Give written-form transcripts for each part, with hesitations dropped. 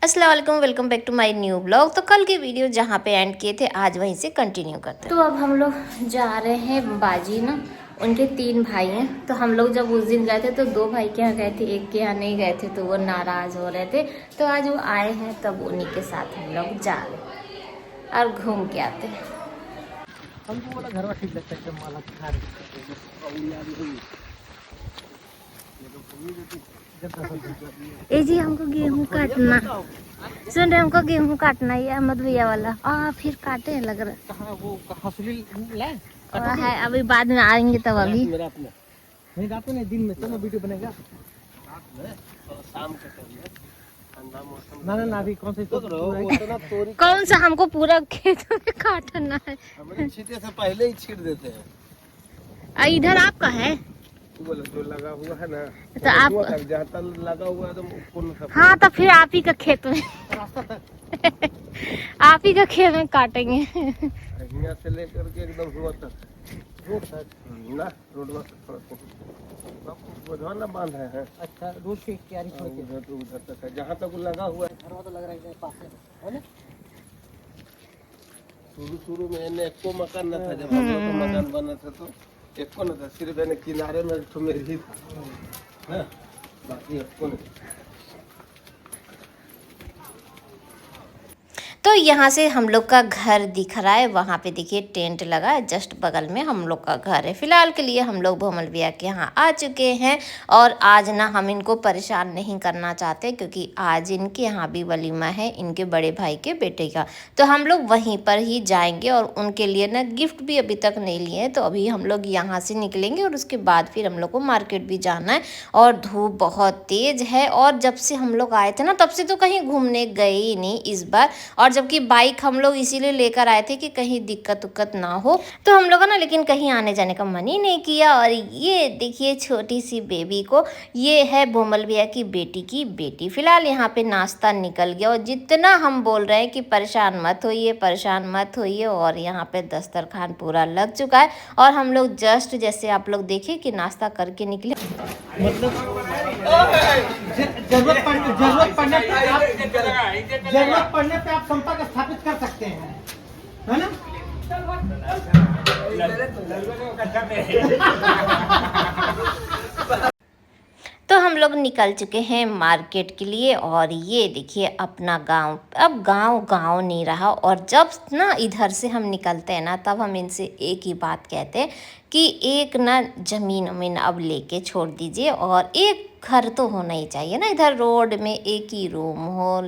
अस्सलाम वालेकुम, welcome back to my new blog. तो कल की वीडियो जहाँ पे एंड किए थे आज वहीं से कंटिन्यू करते हैं। तो अब हम लोग जा रहे हैं बाजी ना, उनके 3 भाई हैं। तो हम लोग जब उस दिन गए थे तो 2 भाई के यहाँ गए थे, एक के यहाँ नहीं गए थे तो वो नाराज हो रहे थे। तो आज वो आए हैं तब उन्हीं के साथ हम लोग जा रहे हैं और घूम के आते हैं। हमको वाला घर ठीक लगता है एकदम माला खार ए जी हमको गेहूँ काटना, सुन रहे हमको गेहूँ काटना है अहमद भैया वाला। फिर काटे लग रहा कहाँ वो हसुली लाए है। अभी बाद में आएंगे तब। अभी नहीं रात में, दिन में चलो वीडियो बनेगा शाम के ना ना अभी कौन सा हमको पूरा खेत में काटना है। छींटे से पहले ही छीट देते हैं। इधर आपका है जो लगा हुआ है ना, तो आप जहाँ तक लगा हुआ है तो हाँ, तो फिर आप ही का खेत में रास्ता तक आप ही का खेत में काटेंगे। यहाँ से लेकर के एकदम हुआ तक रोड तक ना, रोड ना बांध है। अच्छा रोड की क्यारी उधर तक है, जहाँ तक लगा हुआ है। घर तो लग रहा है पास है ना। शुरू में एको मकान न था, जब हम लोग का मकान बना था तो एको न था, सिर्फ किनारे में तो मेरी ही था, बाकी एको नहीं। तो यहाँ से हम लोग का घर दिख रहा है, वहाँ पे देखिए टेंट लगा है, जस्ट बगल में हम लोग का घर है। फिलहाल के लिए हम लोग भोमल भैया के यहाँ आ चुके हैं और आज ना हम इनको परेशान नहीं करना चाहते क्योंकि आज इनके यहाँ भी वलीमा है, इनके बड़े भाई के बेटे का। तो हम लोग वहीं पर ही जाएंगे और उनके लिए ना गिफ्ट भी अभी तक नहीं लिए हैं। तो अभी हम लोग यहाँ से निकलेंगे और उसके बाद फिर हम लोग को मार्केट भी जाना है और धूप बहुत तेज़ है। और जब से हम लोग आए थे ना तब से तो कहीं घूमने गए ही नहीं इस बार, और जबकि बाइक हम लोग इसीलिए लेकर आए थे कि कहीं दिक्कत उक्कत ना हो। तो हम लोग ना लेकिन कहीं आने जाने का मन ही नहीं किया। और ये देखिए छोटी सी बेबी को, ये है भोमल भैया की बेटी। फिलहाल यहाँ पे नाश्ता निकल गया और जितना हम बोल रहे हैं कि परेशान मत होइए, और यहाँ पे दस्तरखान पूरा लग चुका है। और हम लोग जस्ट जैसे आप लोग देखिए कि नाश्ता करके निकले, मतलब जरूरत पड़ने पे आप संपर्क स्थापित कर सकते हैं, है ना। तो हम लोग निकल चुके हैं मार्केट के लिए। और ये देखिए अपना गांव, अब गांव नहीं रहा। और जब ना इधर से हम निकलते हैं ना तब हम इनसे एक ही बात कहते हैं कि एक ना ज़मीन अब लेके छोड़ दीजिए और एक घर तो होना ही चाहिए ना। इधर रोड में एक ही रूम हो,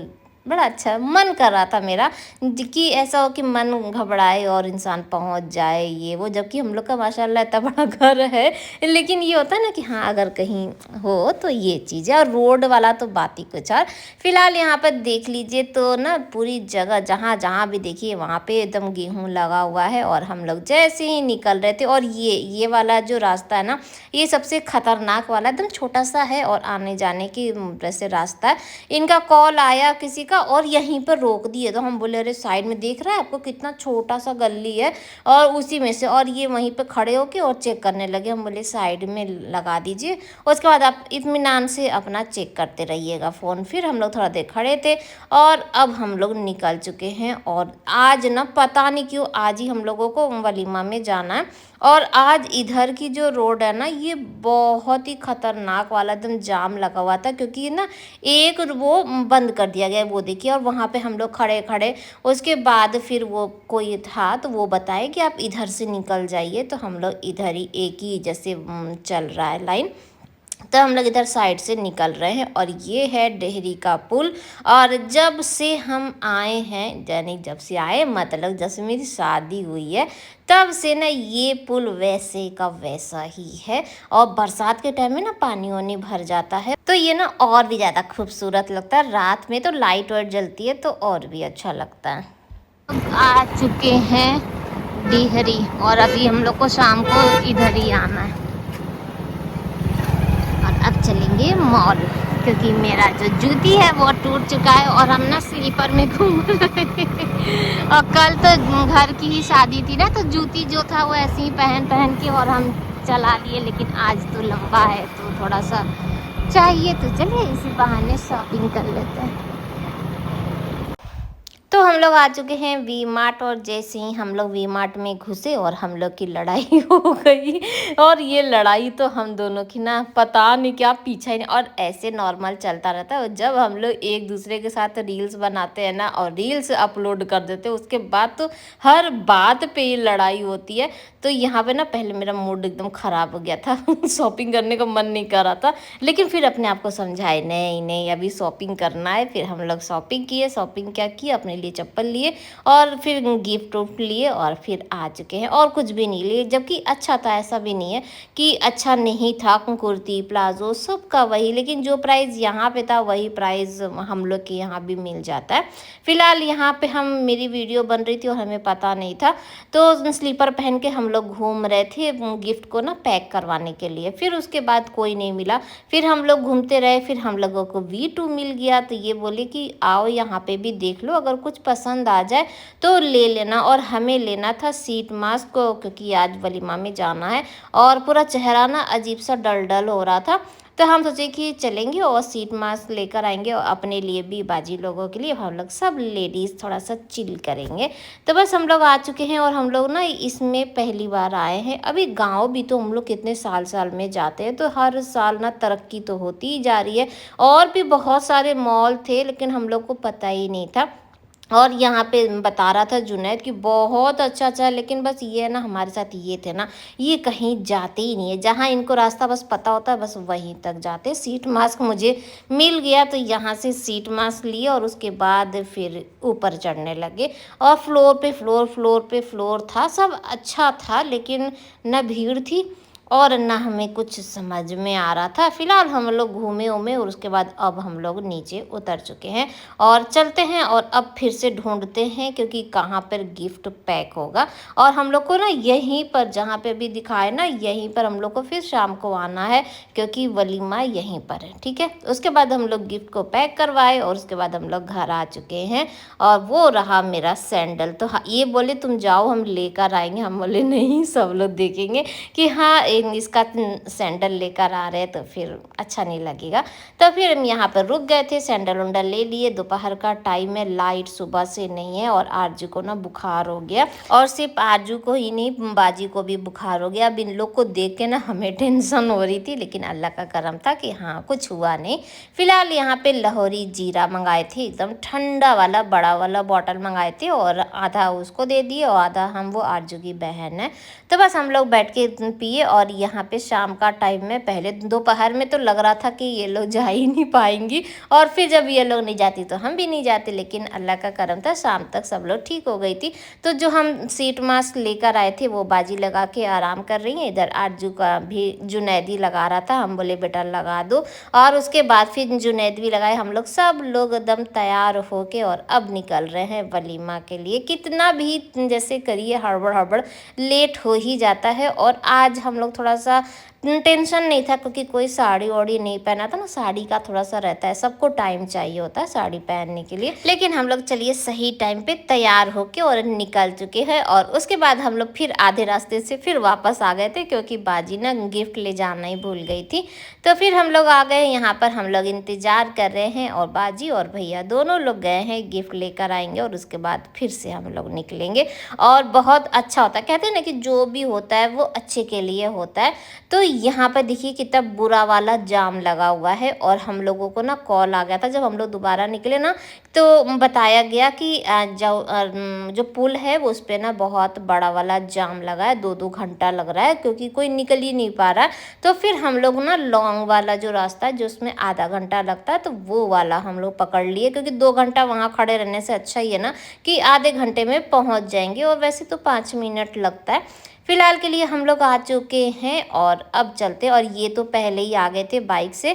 बड़ा अच्छा मन कर रहा था मेरा कि ऐसा हो कि मन घबराए और इंसान पहुंच जाए ये वो। जबकि हम लोग का माशाल्लाह इतना बड़ा घर है, लेकिन ये होता है ना कि हाँ अगर कहीं हो तो ये चीज़ है। और रोड वाला तो बात ही कुछ। और फिलहाल यहाँ पर देख लीजिए तो ना पूरी जगह जहाँ भी देखिए वहाँ पे एकदम गेहूँ लगा हुआ है। और हम लोग जैसे ही निकल रहे थे, और ये वाला जो रास्ता है ना ये सबसे ख़तरनाक वाला, एकदम छोटा सा है और आने जाने की वैसे रास्ता है। इनका कॉल आया किसी का और यहीं पर रोक दिए। तो हम बोले अरे साइड में देख रहा है आपको कितना छोटा सा गली है और उसी में से, और ये वहीं पे खड़े होके और चेक करने लगे। हम बोले साइड में लगा दीजिए, उसके बाद आप इत्मीनान से अपना चेक करते रहिएगा फ़ोन। फिर हम लोग थोड़ा देर खड़े थे और अब हम लोग निकल चुके हैं। और आज ना पता नहीं क्यों आज ही हम लोगों को वलीमा में जाना है। और आज इधर की जो रोड है ना ये बहुत ही ख़तरनाक वाला एकदम जाम लगा हुआ था, क्योंकि ना एक वो बंद कर दिया गया वो देखिए। और वहाँ पे हम लोग खड़े उसके बाद फिर वो कोई था तो वो बताए कि आप इधर से निकल जाइए। तो हम लोग इधर ही एक ही जैसे चल रहा है लाइन, तो हम लोग इधर साइड से निकल रहे हैं। और ये है डेहरी का पुल। और जब से हम आए हैं, यानी जब से आए मतलब जब से मेरी शादी हुई है तब से ना ये पुल वैसे का वैसा ही है। और बरसात के टाइम में ना पानी वानी भर जाता है तो ये ना और भी ज़्यादा खूबसूरत लगता है। रात में तो लाइट वाइट जलती है तो और भी अच्छा लगता है। आ चुके हैं डेहरी और अभी हम लोग को शाम को इधर ही आना है। अब चलेंगे मॉल, क्योंकि मेरा जो जूती है वो टूट चुका है और हम ना स्लीपर में घूम रहे हैं। और कल तो घर की ही शादी थी ना, तो जूती जो था वो ऐसे ही पहन के और हम चला लिए। लेकिन आज तो लंबा है तो थोड़ा सा चाहिए, तो चलिए इसी बहाने शॉपिंग कर लेते हैं। हम लोग आ चुके हैं वी मार्ट और जैसे ही हम लोग वी मार्ट में घुसे और हम लोग की लड़ाई हो गई। और ये लड़ाई तो हम दोनों की ना पता नहीं क्या पीछा ही नहीं, और ऐसे नॉर्मल चलता रहता है। और जब हम लोग एक दूसरे के साथ रील्स बनाते हैं ना और रील्स अपलोड कर देते हैं, उसके बाद तो हर बात पे ये लड़ाई होती है। तो यहाँ पे ना पहले मेरा मूड एकदम ख़राब हो गया था शॉपिंग करने का मन नहीं कर रहा था, लेकिन फिर अपने आप को समझाए नहीं नहीं अभी शॉपिंग करना है। फिर हम लोग शॉपिंग किए, शॉपिंग क्या की, अपने लिए चप्पल लिए और फिर गिफ्ट उफ्ट लिए और फिर आ चुके हैं। और कुछ भी नहीं लिए, जबकि अच्छा था, ऐसा भी नहीं है कि अच्छा नहीं था। कुर्ती प्लाजो सबका वही, लेकिन जो प्राइस यहाँ पे था वही प्राइस हम लोग के यहाँ भी मिल जाता है। फिलहाल यहाँ पे हम मेरी वीडियो बन रही थी और हमें पता नहीं था, तो स्लीपर पहन के हम लोग घूम रहे थे गिफ्ट को ना पैक करवाने के लिए। फिर उसके बाद कोई नहीं मिला, फिर हम लोग घूमते रहे, फिर हम लोगों को V2 मिल गया। तो ये बोले कि आओ यहाँ पे भी देख लो, अगर कुछ पसंद आ जाए तो ले लेना। और हमें लेना था सीट मास्क को, क्योंकि आज वलीमा में जाना है और पूरा चेहरा ना अजीब सा डल डल हो रहा था। तो हम सोचे कि चलेंगे और सीट मास्क लेकर आएंगे और अपने लिए भी, बाजी लोगों के लिए, हम लोग सब लेडीज़ थोड़ा सा चिल करेंगे। तो बस हम लोग आ चुके हैं और हम लोग ना इसमें पहली बार आए हैं। अभी गांव भी तो हम लोग कितने साल साल में जाते हैं, तो हर साल ना तरक्की तो होती ही जा रही है। और भी बहुत सारे मॉल थे लेकिन हम लोग को पता ही नहीं था। और यहाँ पे बता रहा था जुनैद कि बहुत अच्छा अच्छा है, लेकिन बस ये है ना, हमारे साथ ये थे ना, ये कहीं जाते ही नहीं है। जहाँ इनको रास्ता बस पता होता है बस वहीं तक जाते। सीट मास्क मुझे मिल गया तो यहाँ से सीट मास्क लिए और उसके बाद फिर ऊपर चढ़ने लगे। और फ्लोर पे फ्लोर, फ्लोर पे फ्लोर था, सब अच्छा था, लेकिन न भीड़ थी और ना हमें कुछ समझ में आ रहा था। फिलहाल हम लोग घूमे उमे और उसके बाद अब हम लोग नीचे उतर चुके हैं और चलते हैं और अब फिर से ढूंढते हैं क्योंकि कहाँ पर गिफ्ट पैक होगा। और हम लोग को ना यहीं पर, जहाँ पे भी दिखाए ना, यहीं पर हम लोग को फिर शाम को आना है क्योंकि वलीमा यहीं पर है, ठीक है। उसके बाद हम लोग गिफ्ट को पैक करवाए और उसके बाद हम लोग घर आ चुके हैं। और वो रहा मेरा सैंडल। तो हाँ, ये बोले तुम जाओ हम लेकर आएंगे, हम बोले नहीं, सब लोग देखेंगे कि हाँ इसका सैंडल लेकर आ रहे हैं तो फिर अच्छा नहीं लगेगा। तो फिर हम यहाँ पर रुक गए थे, सैंडल उंडल ले लिए। दोपहर का टाइम है, लाइट सुबह से नहीं है और आरजू को ना बुखार हो गया। और सिर्फ आरजू को ही नहीं, बाजी को भी बुखार हो गया। अब इन लोग को देख के ना हमें टेंशन हो रही थी, लेकिन अल्लाह का करम था कि हाँ कुछ हुआ नहीं। फिलहाल यहाँ पे लाहौरी जीरा मंगाए थे, एकदम ठंडा वाला बड़ा वाला बॉटल मंगाए थे और आधा उसको दे दिए और आधा हम, वो आरजू की बहन है। तो बस हम लोग बैठ के पिए। और यहाँ पे शाम का टाइम में, पहले दोपहर में तो लग रहा था कि ये लोग जा ही नहीं पाएंगी और फिर जब ये लोग नहीं जाती तो हम भी नहीं जाते, लेकिन अल्लाह का करम था शाम तक सब लोग ठीक हो गई थी। तो जो हम सीट मास्क लेकर आए थे वो बाजी लगा के आराम कर रही है। इधर आरजू का भी जुनैदी लगा रहा था, हम बोले बेटा लगा दो। और उसके बाद फिर जुनैद भी लगाए। हम लोग सब लोग एकदम तैयार होके और अब निकल रहे हैं वलीमा के लिए। कितना भी जैसे करिए हड़बड़ हड़बड़ लेट हो ही जाता है। और आज हम लोग थोड़ा सा टेंशन नहीं था क्योंकि कोई साड़ी वाड़ी नहीं पहना था ना। साड़ी का थोड़ा सा रहता है, सबको टाइम चाहिए होता है साड़ी पहनने के लिए, लेकिन हम लोग चलिए सही टाइम पे तैयार होके और निकल चुके हैं। और उसके बाद हम लोग फिर आधे रास्ते से फिर वापस आ गए थे क्योंकि बाजी ना गिफ्ट ले जाना ही भूल गई थी। तो फिर हम लोग आ गए यहाँ पर, हम लोग इंतजार कर रहे हैं और बाजी और भैया दोनों लोग गए हैं गिफ्ट लेकर आएंगे और उसके बाद फिर से हम लोग निकलेंगे। और बहुत अच्छा होता है, कहते हैं ना कि जो भी होता है वो अच्छे के लिए होता है। तो यहाँ पर देखिए कितना बुरा वाला जाम लगा हुआ है और हम लोगों को ना कॉल आ गया था जब हम लोग दोबारा निकले ना, तो बताया गया कि जो पुल है वो उस पर ना बहुत बड़ा वाला जाम लगा है, 2-2 घंटा लग रहा है क्योंकि कोई निकल ही नहीं पा रहा है। तो फिर हम लोग ना लॉन्ग वाला जो रास्ता है जो उसमें आधा घंटा लगता है, तो वो वाला हम लोग पकड़ लिए क्योंकि 2 घंटा वहाँ खड़े रहने से अच्छा ही है ना कि आधे घंटे में पहुँच जाएंगे। और वैसे तो 5 मिनट लगता है। फिलहाल के लिए हम लोग आ चुके हैं और अब चलते। और ये तो पहले ही आ गए थे बाइक से,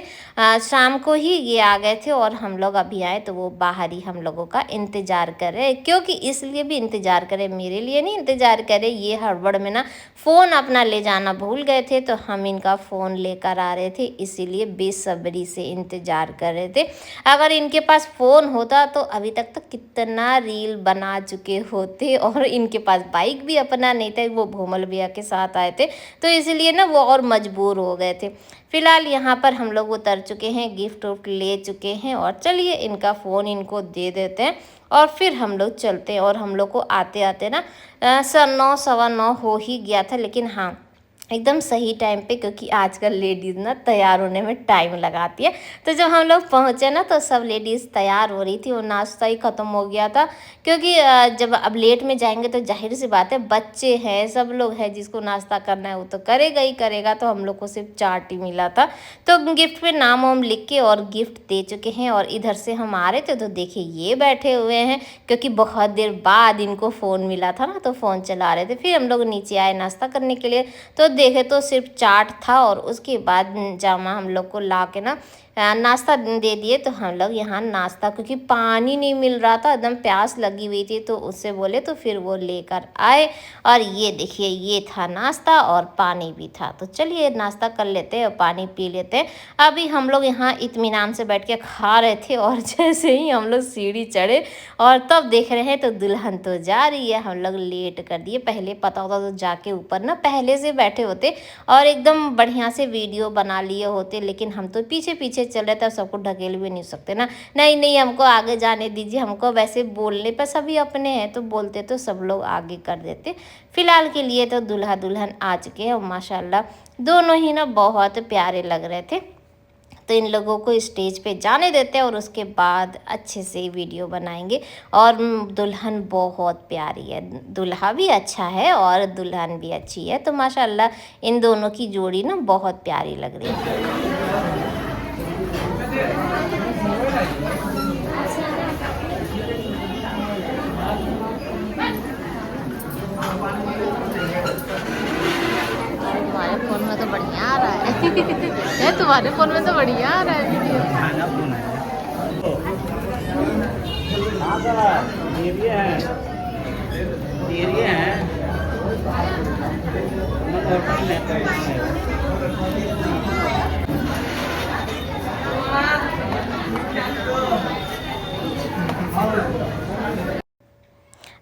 शाम को ही ये आ गए थे और हम लोग अभी आए तो वो बाहर ही हम लोगों का इंतज़ार कर रहे हैं। क्योंकि इसलिए भी इंतज़ार करे, मेरे लिए नहीं इंतज़ार करे, ये हड़बड़ में ना फ़ोन अपना ले जाना भूल गए थे तो हम इनका फ़ोन लेकर आ रहे थे, इसीलिए बेसब्री से इंतज़ार कर रहे थे। अगर इनके पास फ़ोन होता तो अभी तक तो कितना रील बना चुके होते। और इनके पास बाइक भी अपना नहीं था, वो भूमल अंकल भैया के साथ आए थे, तो इसलिए ना वो और मजबूर हो गए थे। फ़िलहाल यहाँ पर हम लोग उतर चुके हैं, गिफ्ट उफ्ट ले चुके हैं और चलिए इनका फ़ोन इनको दे देते हैं और फिर हम लोग चलते हैं। और हम लोग को आते आते ना 9:30 सवा 9 हो ही गया था, लेकिन हाँ एकदम सही टाइम पे, क्योंकि आजकल लेडीज़ ना तैयार होने में टाइम लगाती है। तो जब हम लोग पहुँचे ना तो सब लेडीज़ तैयार हो रही थी और नाश्ता ही ख़त्म हो गया था, क्योंकि जब अब लेट में जाएंगे तो जाहिर सी बात है बच्चे हैं, सब लोग हैं, जिसको नाश्ता करना है वो तो करेगा ही करेगा। तो हम लोग को सिर्फ चाट ही मिला था, तो गिफ्ट पे नाम वाम लिख के और गिफ्ट दे चुके हैं। और इधर से हम आ रहे थे तो देखिए ये बैठे हुए हैं, क्योंकि बहुत देर बाद इनको फ़ोन मिला था ना तो फ़ोन चला रहे थे। फिर हम लोग नीचे आए नाश्ता करने के लिए, तो देखे तो सिर्फ चाट था और उसके बाद जामा हम लोग को ला के ना नाश्ता दे दिए। तो हम लोग यहाँ नाश्ता, क्योंकि पानी नहीं मिल रहा था, एकदम प्यास लगी हुई थी, तो उससे बोले तो फिर वो लेकर आए। और ये देखिए ये था नाश्ता और पानी भी था। तो चलिए नाश्ता कर लेते हैं और पानी पी लेते हैं। अभी हम लोग यहाँ इत्मीनान से बैठ के खा रहे थे और जैसे ही हम लोग सीढ़ी चढ़े और तब देख रहे हैं तो दुल्हन तो जा रही है। हम लोग लेट कर दिए, पहले पता होता तो जाके ऊपर ना पहले से बैठे होते और एकदम बढ़िया से वीडियो बना लिए होते, लेकिन हम तो पीछे पीछे चल रहे थे, सबको ढकेल भी नहीं सकते ना। नहीं नहीं हमको आगे जाने दीजिए, हमको वैसे बोलने पर सभी अपने हैं तो बोलते तो सब लोग आगे कर देते। फिलहाल के लिए तो दूल्हा दुल्हन आ चुके हैं और माशाल्लाह दोनों ही ना बहुत प्यारे लग रहे थे। तो इन लोगों को स्टेज पे जाने देते हैं और उसके बाद अच्छे से वीडियो बनाएंगे। और दुल्हन बहुत प्यारी है, दूल्हा भी अच्छा है और दुल्हन भी अच्छी है, तो माशाल्लाह इन दोनों की जोड़ी ना बहुत प्यारी लग रही है। तुम्हारे फ़ोन में तो बढ़िया आ रहा है तुम्हारे फ़ोन में तो बढ़िया आ रहा है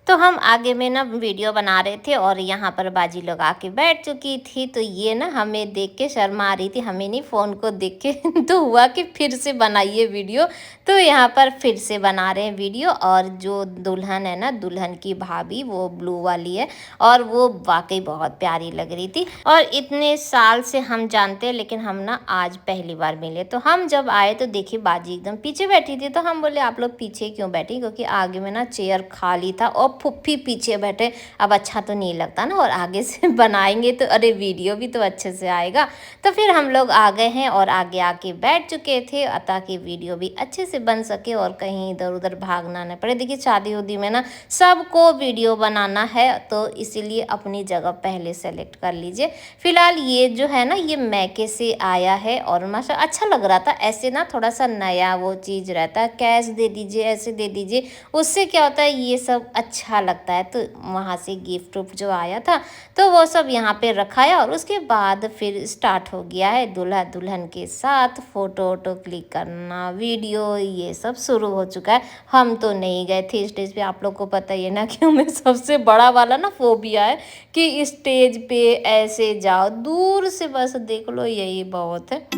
तो हम आगे में ना वीडियो बना रहे थे और यहाँ पर बाजी लोग आके बैठ चुकी थी। तो ये ना हमें देख के शर्मा रही थी, हमें नहीं फ़ोन को देख के तो हुआ कि फिर से बनाइए वीडियो। तो यहाँ पर फिर से बना रहे हैं वीडियो। और जो दुल्हन है ना, दुल्हन की भाभी, वो ब्लू वाली है और वो वाकई बहुत प्यारी लग रही थी। और इतने साल से हम जानते हैं, लेकिन हम ना आज पहली बार मिले। तो हम जब आए तो देखिए बाजी एकदम पीछे बैठी थी, तो हम बोले आप लोग पीछे क्यों बैठी, क्योंकि आगे में ना चेयर खाली था और फुफ्फी पीछे बैठे, अब अच्छा तो नहीं लगता ना, और आगे से बनाएंगे तो अरे वीडियो भी तो अच्छे से आएगा। तो फिर हम लोग आ गए हैं और आगे आके बैठ चुके थे ताकि वीडियो भी अच्छे से बन सके और कहीं इधर उधर भागना न पड़े। देखिए शादी उदी में ना सबको वीडियो बनाना है, तो इसीलिए अपनी जगह पहले सेलेक्ट कर लीजिए। फिलहाल ये जो है ना, ये मैके से आया है और माशा अच्छा लग रहा था। ऐसे ना थोड़ा सा नया वो चीज़ रहता है, कैश दे दीजिए, ऐसे दे दीजिए, उससे क्या होता है ये सब अच्छा लगता है। तो वहाँ से गिफ्ट उफ्ट जो आया था तो वो सब यहाँ पे रखा है और उसके बाद फिर स्टार्ट हो गया है दूल्हा दुल्हन के साथ फ़ोटो वोटो क्लिक करना, वीडियो ये सब शुरू हो चुका है। हम तो नहीं गए थे स्टेज पे, आप लोग को पता ही है ना कि हमें सबसे बड़ा वाला ना फोबिया है कि स्टेज पे ऐसे जाओ, दूर से बस देख लो यही बहुत है।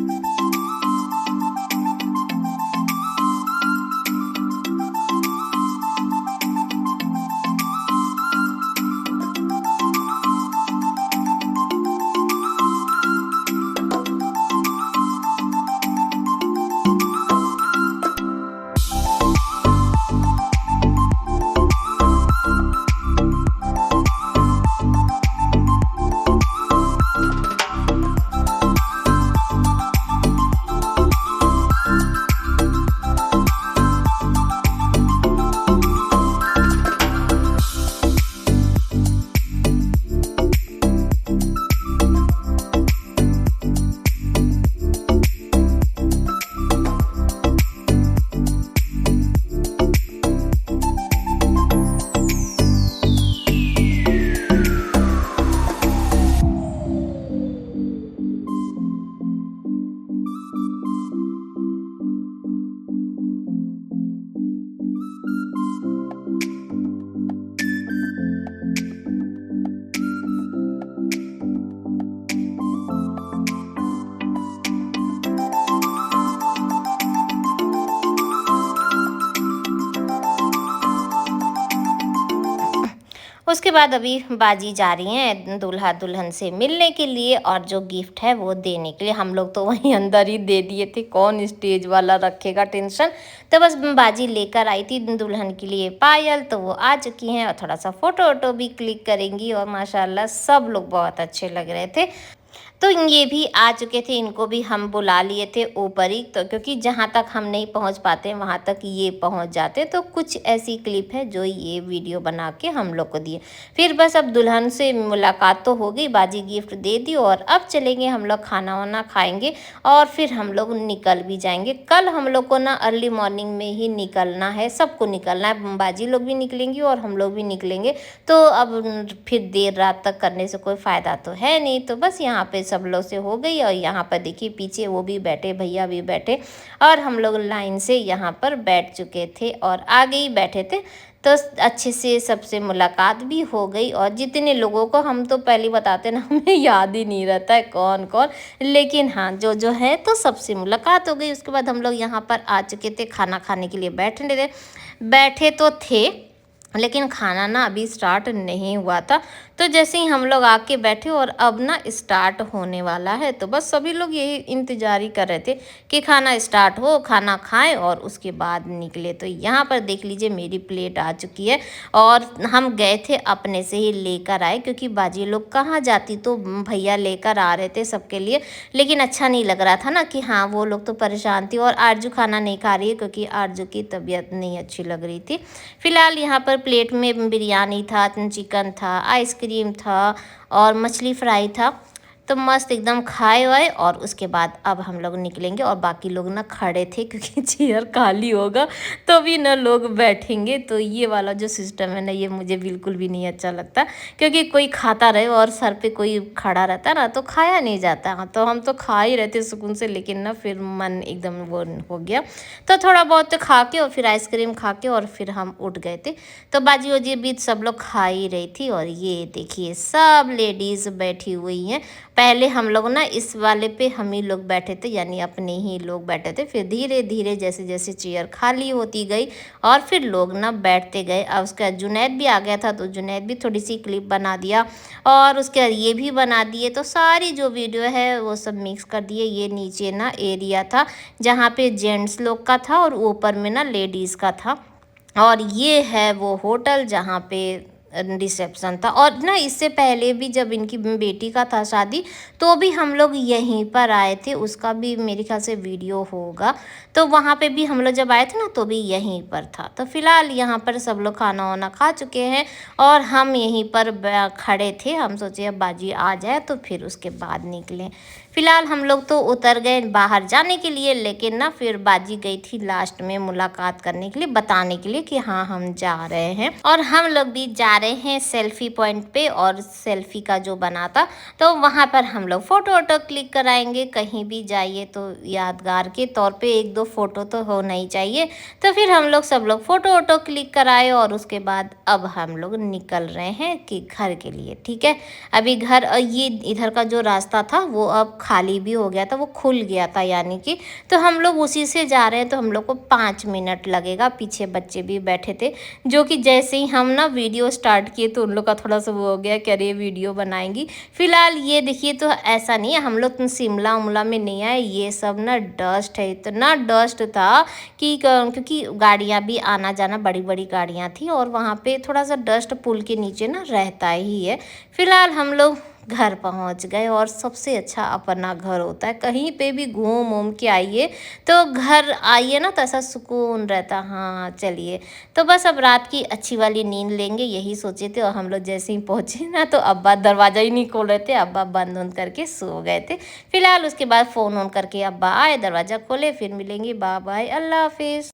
उसके बाद अभी बाजी जा रही हैं दूल्हा दुल्हन से मिलने के लिए और जो गिफ्ट है वो देने के लिए। हम लोग तो वहीं अंदर ही दे दिए थे, कौन स्टेज वाला रखेगा टेंशन। तो बस बाजी लेकर आई थी दुल्हन के लिए पायल, तो वो आ चुकी हैं और थोड़ा सा फ़ोटो वोटो भी क्लिक करेंगी। और माशाल्लाह सब लोग बहुत अच्छे लग रहे थे। तो ये भी आ चुके थे, इनको भी हम बुला लिए थे ऊपर ही, तो क्योंकि जहाँ तक हम नहीं पहुँच पाते वहाँ तक ये पहुँच जाते। तो कुछ ऐसी क्लिप है जो ये वीडियो बना के हम लोग को दिए। फिर बस अब दुल्हन से मुलाकात तो हो गई, बाजी गिफ्ट दे दी और अब चलेंगे हम लोग, खाना वाना खाएंगे और फिर हम लोग निकल भी जाएंगे। कल हम लोग को ना अर्ली मॉर्निंग में ही निकलना है, सबको निकलना है, बाजी लोग भी निकलेंगी और हम लोग भी निकलेंगे। तो अब फिर देर रात तक करने से कोई फ़ायदा तो है नहीं। तो बस यहाँ पे सब लोग से हो गई और यहाँ पर देखिए पीछे वो भी बैठे, भैया भी बैठे और हम लोग लाइन से यहाँ पर बैठ चुके थे और आगे ही बैठे थे। तो अच्छे से सबसे मुलाकात भी हो गई और जितने लोगों को, हम तो पहले बताते ना हमें याद ही नहीं रहता है कौन कौन, लेकिन हाँ जो है तो सबसे मुलाकात हो गई। उसके बाद हम लोग यहाँ पर आ चुके थे, खाना खाने के लिए बैठे तो थे, लेकिन खाना ना अभी स्टार्ट नहीं हुआ था। तो जैसे ही हम लोग आके बैठे और अब ना स्टार्ट होने वाला है, तो बस सभी लोग यही इंतज़ार ही कर रहे थे कि खाना स्टार्ट हो, खाना खाएं और उसके बाद निकले। तो यहाँ पर देख लीजिए मेरी प्लेट आ चुकी है और हम गए थे अपने से ही लेकर आए, क्योंकि बाजी लोग कहाँ जाती, तो भैया लेकर आ रहे थे सबके लिए। लेकिन अच्छा नहीं लग रहा था ना कि हाँ वो लोग तो परेशान थी और आरजू खाना नहीं खा रही है क्योंकि आरजू की तबीयत नहीं अच्छी लग रही थी। फिलहाल यहाँ पर प्लेट में बिरयानी था, चिकन था, आइसक्रीम था और मछली फ्राई था। तो मस्त एकदम खाए वाए और उसके बाद अब हम लोग निकलेंगे और बाकी लोग ना खड़े थे क्योंकि चेयर खाली होगा तो भी ना लोग बैठेंगे। तो ये वाला जो सिस्टम है ना, ये मुझे बिल्कुल भी नहीं अच्छा लगता, क्योंकि कोई खाता रहे और सर पे कोई खड़ा रहता ना तो खाया नहीं जाता। तो हम तो खा ही रहते सुकून से, लेकिन ना फिर मन एकदम वो हो गया। तो थोड़ा बहुत खा के और फिर आइसक्रीम खा के और फिर हम उठ गए थे। तो बाजी वाजी भी सब लोग खा ही रही थी और ये देखिए सब लेडीज़ बैठी हुई हैं। पहले हम लोग ना इस वाले पे हम ही लोग बैठे थे, यानी अपने ही लोग बैठे थे। फिर धीरे धीरे जैसे जैसे चेयर खाली होती गई और फिर लोग ना बैठते गए। अब उसका जुनैद भी आ गया था तो जुनैद भी थोड़ी सी क्लिप बना दिया और उसके बाद ये भी बना दिए। तो सारी जो वीडियो है वो सब मिक्स कर दिए। ये नीचे ना एरिया था जहाँ पे जेंट्स लोग का था और ऊपर में ना लेडीज़ का था। और ये है वो होटल जहाँ पे रिसेप्शन था। और ना इससे पहले भी जब इनकी बेटी का था शादी, तो भी हम लोग यहीं पर आए थे, उसका भी मेरे ख्याल से वीडियो होगा। तो वहाँ पे भी हम लोग जब आए थे ना तो भी यहीं पर था। तो फिलहाल यहाँ पर सब लोग खाना वाना खा चुके हैं और हम यहीं पर खड़े थे। हम सोचे अब बाजी आ जाए तो फिर उसके बाद निकलें। फिलहाल हम लोग तो उतर गए बाहर जाने के लिए, लेकिन ना फिर बाजी गई थी लास्ट में मुलाकात करने के लिए, बताने के लिए कि हाँ हम जा रहे हैं। और हम लोग भी जा रहे हैं सेल्फी पॉइंट पे और सेल्फी का जो बना था तो वहाँ पर हम लोग फ़ोटो वोटो क्लिक कराएंगे। कहीं भी जाइए तो यादगार के तौर पे एक दो फ़ोटो तो होना ही चाहिए। तो फिर हम लोग सब लोग फ़ोटो वोटो क्लिक कराए और उसके बाद अब हम लोग निकल रहे हैं कि घर के लिए। ठीक है, अभी घर, ये इधर का जो रास्ता था वो अब खाली भी हो गया था, वो खुल गया था यानी कि। तो हम लोग उसी से जा रहे हैं। तो हम लोग को 5 मिनट लगेगा। पीछे बच्चे भी बैठे थे जो कि जैसे ही हम ना वीडियो स्टार्ट किए तो उन लोग का थोड़ा सा वो हो गया कि अरे वीडियो बनाएंगी। फिलहाल ये देखिए, तो ऐसा नहीं है हम लोग तो शिमला उमला में नहीं आए, ये सब ना डस्ट है, इतना डस्ट था कि क्योंकि गाड़ियाँ भी आना जाना, बड़ी बड़ी गाड़ियाँ थी और वहाँ पे थोड़ा सा डस्ट पुल के नीचे ना रहता ही है। फिलहाल हम लोग घर पहुंच गए और सबसे अच्छा अपना घर होता है। कहीं पे भी घूम उम के आइए तो घर आइए ना तो ऐसा सुकून रहता। हाँ चलिए, तो बस अब रात की अच्छी वाली नींद लेंगे यही सोचे थे। और हम लोग जैसे ही पहुँचे ना तो अब्बा दरवाज़ा ही नहीं खोल रहे थे, अब्बा बंद उंद करके सो गए थे। फिलहाल उसके बाद फ़ोन ऑन करके अब्बा आए, दरवाज़ा खोले। फिर मिलेंगे, बाय बाय, अल्लाह हाफिज़।